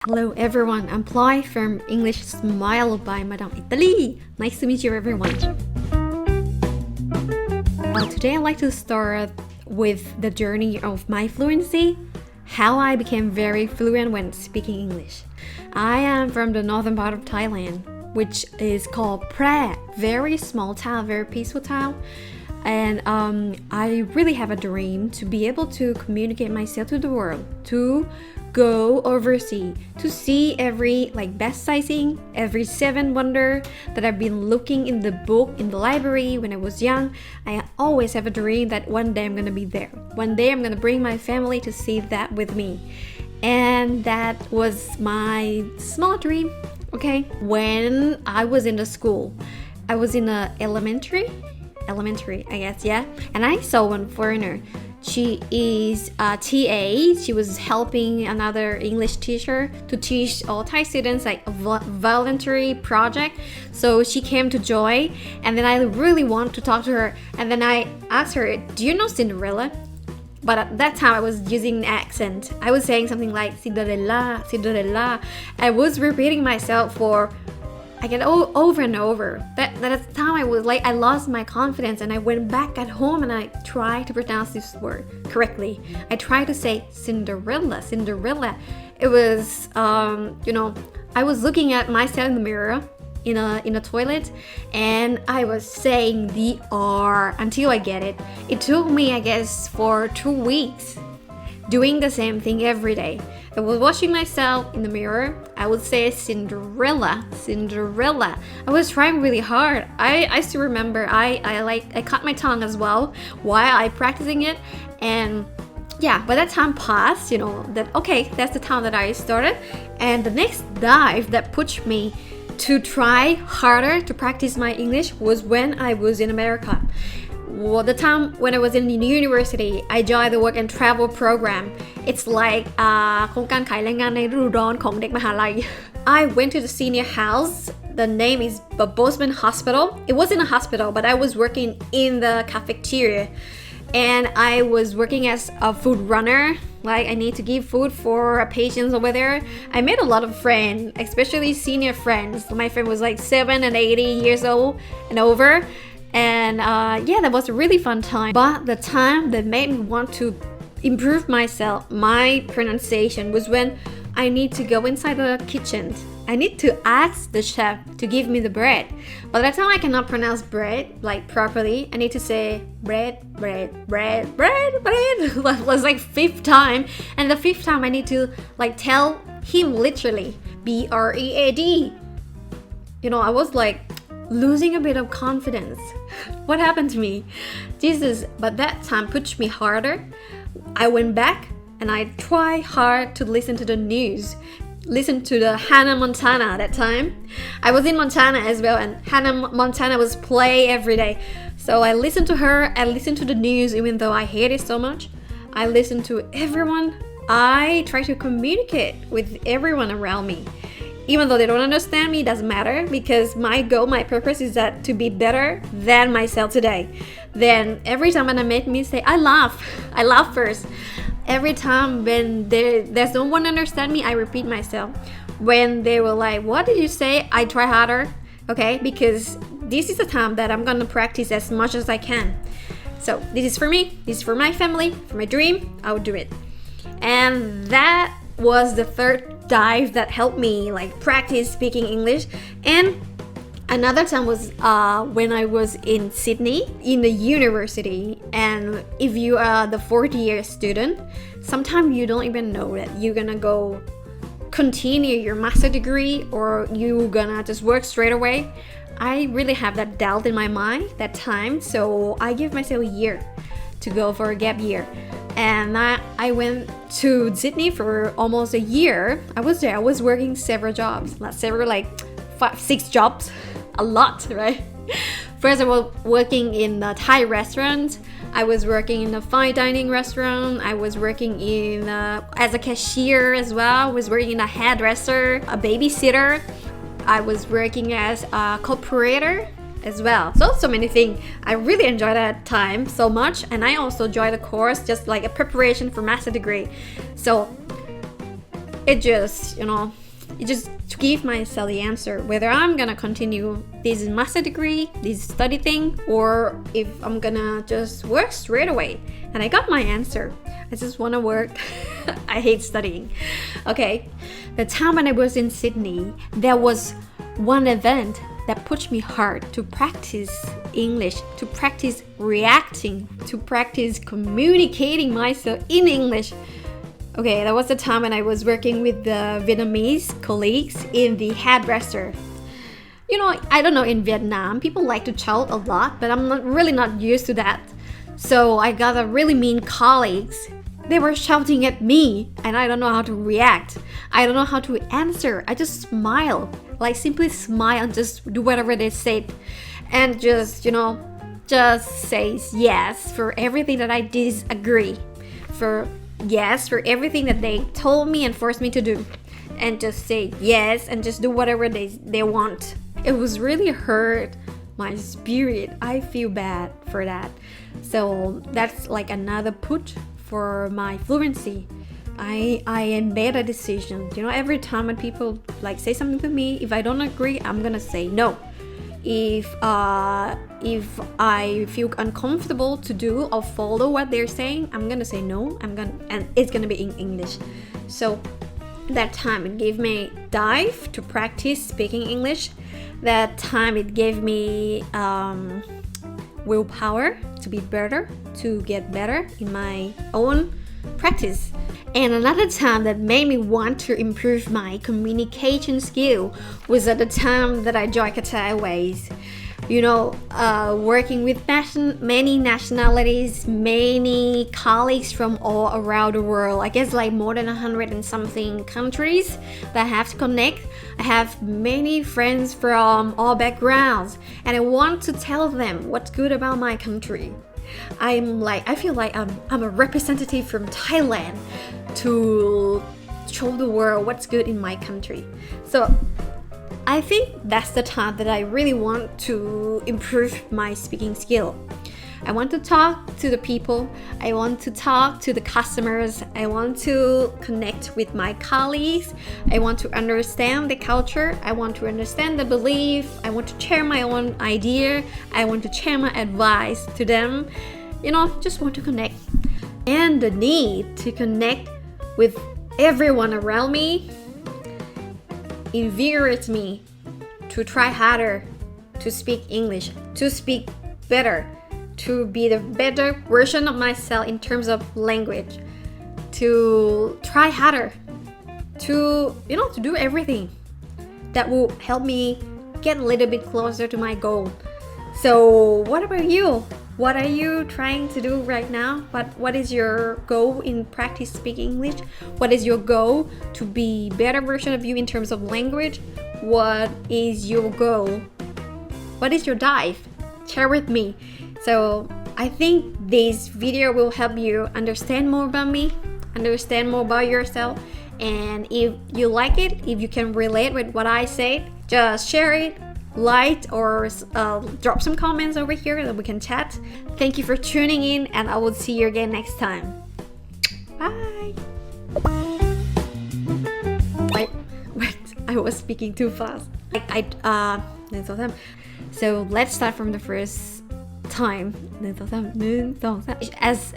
Hello everyone, I'm Ploy from English Smile by Madame Italy. Nice to meet you everyone. Today I'd like to start with the journey of my fluency, how I became very fluent when speaking English. I am from the northern part of Thailand, which is called Phra, very small town, very peaceful town. And I really have a dream to be able to communicate myself to the world, to go overseas, to see every best sightseeing, every seven wonder that I've been looking in the book in the library when I was young. I always have a dream that one day I'm gonna be there. One day I'm gonna bring my family to see that with me. And that was my small dream, okay? When I was in the school, I was in a elementary, I guess, yeah. And I saw one foreigner. She is a TA. She was helping another English teacher to teach all Thai students a voluntary project. So she came to join, and then I really want to talk to her. And then I asked her, "Do you know Cinderella?" But at that time I was using an accent. I was saying something like Cinderella, Cinderella. I was repeating myself for over and over. That time I lost my confidence, and I went back at home and I tried to pronounce this word correctly. I tried to say Cinderella. It was, I was looking at myself in the mirror in a toilet, and I was saying the R until I get it. It took me, I guess, for 2 weeks doing the same thing every day. I was watching myself in the mirror. I would say Cinderella. I was trying really hard. I still remember I cut my tongue as well while I practicing it. And yeah, but that time passed, that's the time that I started. And the next dive that pushed me to try harder to practice my English was when I was in America. Well, the time when I was in university, I joined the work and travel program. It's like โครงการขายแรงงานในฤดูร้อนของเด็กมหาลัย I went to the senior house. The name is Bozeman Hospital. It wasn't a hospital, but I was working in the cafeteria. And I was working as a food runner. Like, I need to give food for patients over there. I made a lot of friends, especially senior friends. My friend was like 7 and 80 years old and over. And that was a really fun time. But the time that made me want to improve myself, my pronunciation, was when I need to go inside the kitchen. I need to ask the chef to give me the bread. But that time I cannot pronounce bread properly. I need to say bread. That was like 5th time. And the 5th time I need to tell him literally BREAD. I was losing a bit of confidence. What happened to me? Jesus, but that time pushed me harder. I went back and I tried hard to listen to the news. Listen to the Hannah Montana that time. I was in Montana as well, and Hannah Montana was play every day. So I listened to her, I listened to the news even though I hate it so much. I listened to everyone. I try to communicate with everyone around me. Even though they don't understand me, it doesn't matter, because my goal, my purpose is that to be better than myself today. Then every time when I make mistake, I laugh first. Every time when there's no one understand me, I repeat myself. When they were like, "What did you say?" I try harder, okay? Because this is the time that I'm gonna practice as much as I can. So this is for me, this is for my family, for my dream. I will do it. And that was the third dive that helped me practice speaking English. And another time was when I was in Sydney in the university. And if you are the 4th-year student, sometimes you don't even know that you're gonna go continue your master degree or you're gonna just work straight away. I really have that doubt in my mind that time, so I give myself a year to go for a gap year. And I went to Sydney for almost a year. I was there. I was working several jobs. Not several, 5-6 jobs. A lot, right? First I was working in the Thai restaurant. I was working in a fine dining restaurant. I was working in as a cashier as well. I was working in a hairdresser, a babysitter. I was working as a co-operator as well. So many things. I really enjoyed that time so much, and I also joined the course just like a preparation for master degree. So it just, it just to give myself the answer whether I'm gonna continue this master degree, this study thing, or if I'm gonna just work straight away. And I got my answer. I just wanna work. I hate studying. Okay, the time when I was in Sydney, there was one event that pushed me hard to practice English, to practice reacting, to practice communicating myself in English. Okay, that was the time when I was working with the Vietnamese colleagues in the hairdresser. I don't know, in Vietnam, people like to shout a lot, but I'm really not used to that. So I got a really mean colleagues. They were shouting at me, and I don't know how to react. I don't know how to answer. I just smile, like simply smile and just do whatever they said. And just say yes for everything that I disagree. Yes for everything that they told me and forced me to do, and just say yes and just do whatever they want. It was really hurt my spirit. I feel bad for that. So that's like another push for my fluency. I made a decision. Every time when people like say something to me, if I don't agree, I'm gonna say no. If I feel uncomfortable to do or follow what they're saying, I'm gonna say no. And it's gonna be in English. So that time it gave me dive to practice speaking English. That time it gave me willpower to be better, to get better in my own practice. And another time that made me want to improve my communication skill was at the time that I joined Qatar Airways. Working with many nationalities, many colleagues from all around the world. I guess like more than 100 and something countries that I have to connect. I have many friends from all backgrounds, and I want to tell them what's good about my country. I feel like I'm a representative from Thailand to show the world what's good in my country. So I think that's the time that I really want to improve my speaking skill. I want to talk to the people. I want to talk to the customers. I want to connect with my colleagues. I want to understand the culture. I want to understand the belief. I want to share my own idea. I want to share my advice to them. Just want to connect. And the need to connect with everyone around me invigorates me to try harder, to speak English, to speak better, to be the better version of myself in terms of language, to try harder, to do everything that will help me get a little bit closer to my goal. So what about you? What are you trying to do right now? What is your goal in practice speaking English? What is your goal to be better version of you in terms of language? What is your goal? What is your dive? Share with me. So I think this video will help you understand more about me, understand more about yourself. And if you like it, if you can relate with what I said, just share it, like, or drop some comments over here that we can chat. Thank you for tuning in, and I will see you again next time. Bye. Wait, I was speaking too fast. So let's start from the first time. As